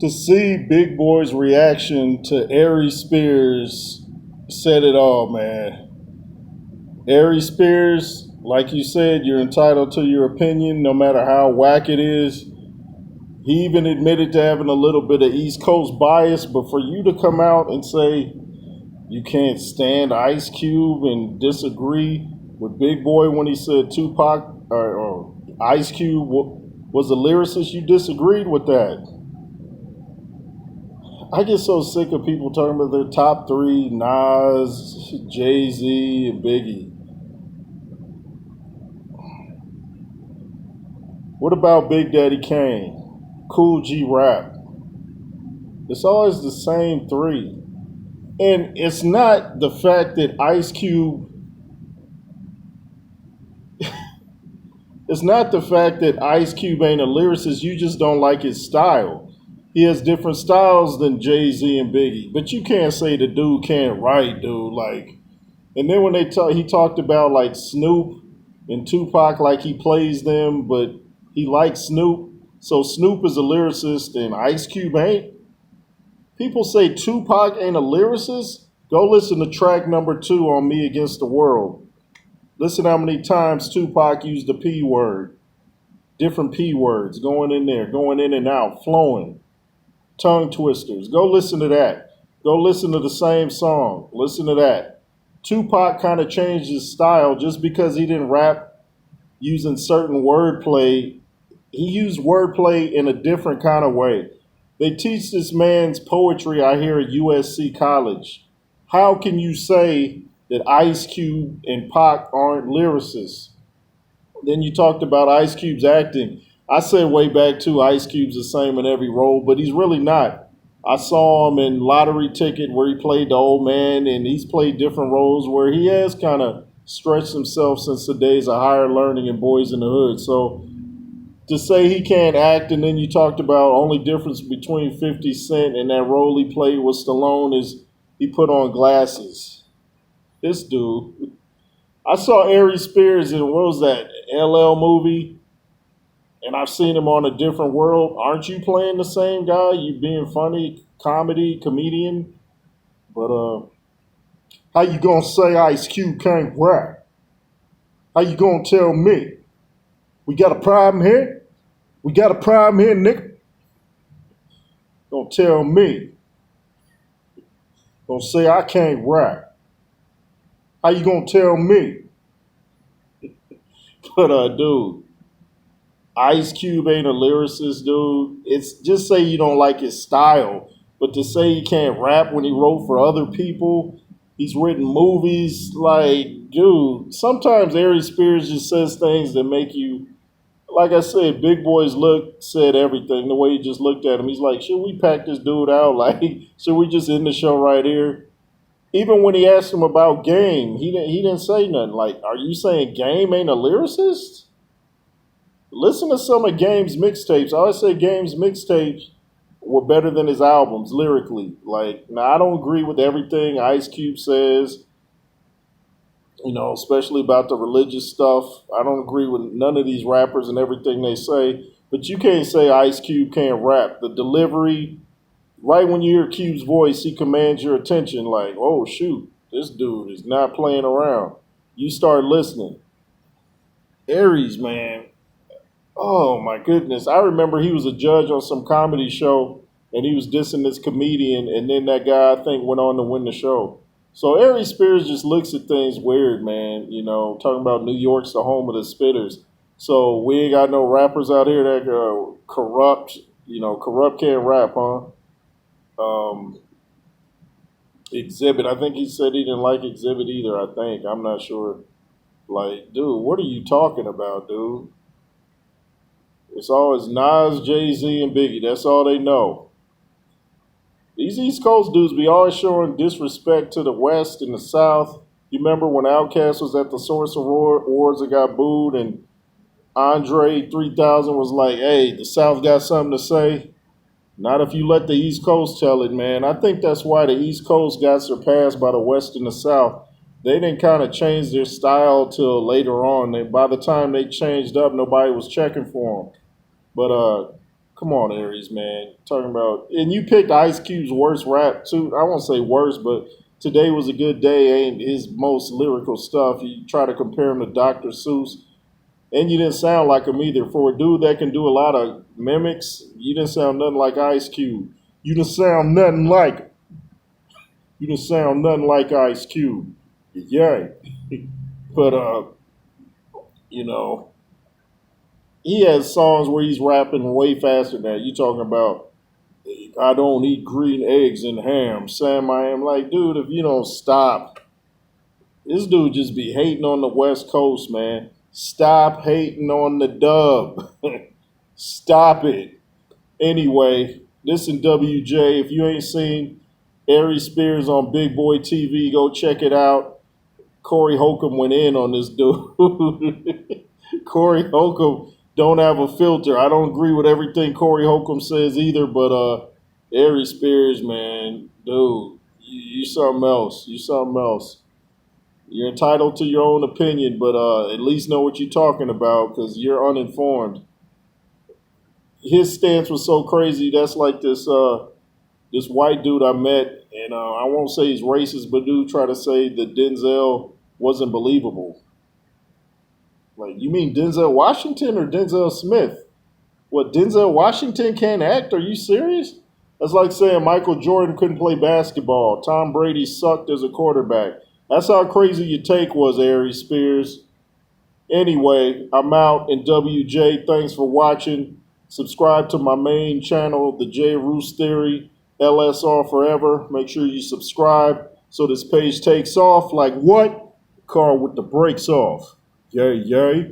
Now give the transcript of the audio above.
To see Big Boy's reaction to Aries Spears said it all, man. Aries Spears, like you said, you're entitled to your opinion no matter how whack it is. He even admitted to having a little bit of East Coast bias, but for you to come out and say you can't stand Ice Cube and disagree with Big Boy when he said Tupac or Ice Cube was a lyricist, you disagreed with that. I get so sick of people talking about their top three: Nas, Jay-Z, and Biggie. What about Big Daddy Kane? Cool G Rap? It's always the same three. And it's not the fact that Ice Cube, it's not the fact that Ice Cube ain't a lyricist, you just don't like his style. He has different styles than Jay-Z and Biggie. But you can't say the dude can't write, dude. Like, and then when he talked about like Snoop and Tupac, like he plays them, but he likes Snoop. So Snoop is a lyricist and Ice Cube ain't. People say Tupac ain't a lyricist. Go listen to track number 2 on Me Against the World. Listen how many times Tupac used the P word. Different P words going in there, going in and out, flowing. Tongue twisters. Go listen to that. Go listen to the same song. Listen to that. Tupac kind of changed his style just because he didn't rap using certain wordplay. He used wordplay in a different kind of way. They teach this man's poetry out here at USC College. How can you say that Ice Cube and Pac aren't lyricists? Then you talked about Ice Cube's acting. I said way back too, Ice Cube's the same in every role, but he's really not. I saw him in Lottery Ticket where he played the old man, and he's played different roles where he has kind of stretched himself since the days of Higher Learning and Boys in the Hood. So to say he can't act, and then you talked about only difference between 50 Cent and that role he played with Stallone is he put on glasses. This dude. I saw Aries Spears in, what was that, LL movie? And I've seen him on A Different World. Aren't you playing the same guy? You being funny, comedian? But how you gonna say Ice Cube can't rap? How you gonna tell me? We got a problem here? We got a problem here, nigga? Gonna tell me. Gonna say I can't rap. How you gonna tell me? But dude, Ice Cube ain't a lyricist, dude. It's just say you don't like his style, but to say he can't rap when he wrote for other people, he's written movies. Like, dude, sometimes Aries Spears just says things that make you, like I said, Big Boy's look said everything. The way he just looked at him, he's like, should we pack this dude out? Like, should we just end the show right here? Even when he asked him about Game, he didn't say nothing. Like, are you saying Game ain't a lyricist? Listen to some of Game's mixtapes. I always say Game's mixtapes were better than his albums lyrically. Like, now I don't agree with everything Ice Cube says, especially about the religious stuff. I don't agree with none of these rappers and everything they say. But you can't say Ice Cube can't rap. The delivery, right when you hear Cube's voice, he commands your attention. Like, oh, shoot, this dude is not playing around. You start listening. Aries, man. Oh, my goodness. I remember he was a judge on some comedy show, and he was dissing this comedian, and then that guy, I think, went on to win the show. So Aries Spears just looks at things weird, man. Talking about New York's the home of the spitters. So we ain't got no rappers out here that corrupt. Corrupt can't rap, huh? Exhibit. I think he said he didn't like Exhibit either, I think. I'm not sure. Like, dude, what are you talking about, dude? It's always Nas, Jay-Z, and Biggie. That's all they know. These East Coast dudes be always showing disrespect to the West and the South. You remember when Outkast was at the Source Awards and got booed, and Andre 3000 was like, hey, the South got something to say? Not if you let the East Coast tell it, man. I think that's why the East Coast got surpassed by the West and the South. They didn't kind of change their style till later on. By the time they changed up, nobody was checking for them. But Come on, Aries, man. Talking about, and you picked Ice Cube's worst rap too. I won't say worst, but Today Was a Good Day ain't his most lyrical stuff. You try to compare him to Dr. Seuss, and you didn't sound like him either. For a dude that can do a lot of mimics, you didn't sound nothing like Ice Cube. You didn't sound nothing like. You didn't sound nothing like Ice Cube. Yeah, but you know, he has songs where he's rapping way faster than that. You talking about I don't eat green eggs and ham. Sam, I am like, dude, if you don't stop, this dude just be hating on the West Coast, man. Stop hating on the dub. Stop it. Anyway, this in WJ. If you ain't seen Aries Spears on Big Boy TV, go check it out. Corey Holcomb went in on this dude. Corey Holcomb don't have a filter. I don't agree with everything Corey Holcomb says either, but Aries Spears, man, dude, you something else. You something else. You're entitled to your own opinion, but at least know what you're talking about because you're uninformed. His stance was so crazy. That's like this white dude I met, and I won't say he's racist, but dude tried to say that Denzel wasn't believable. Like, you mean Denzel Washington or Denzel Smith? What, Denzel Washington can't act? Are you serious? That's like saying Michael Jordan couldn't play basketball. Tom Brady sucked as a quarterback. That's how crazy your take was, Aries Spears. Anyway, I'm out in WJ. Thanks for watching. Subscribe to my main channel, The J. Roos Theory, LSR Forever. Make sure you subscribe so this page takes off. Like what? Car with the brakes off. Yay, yay.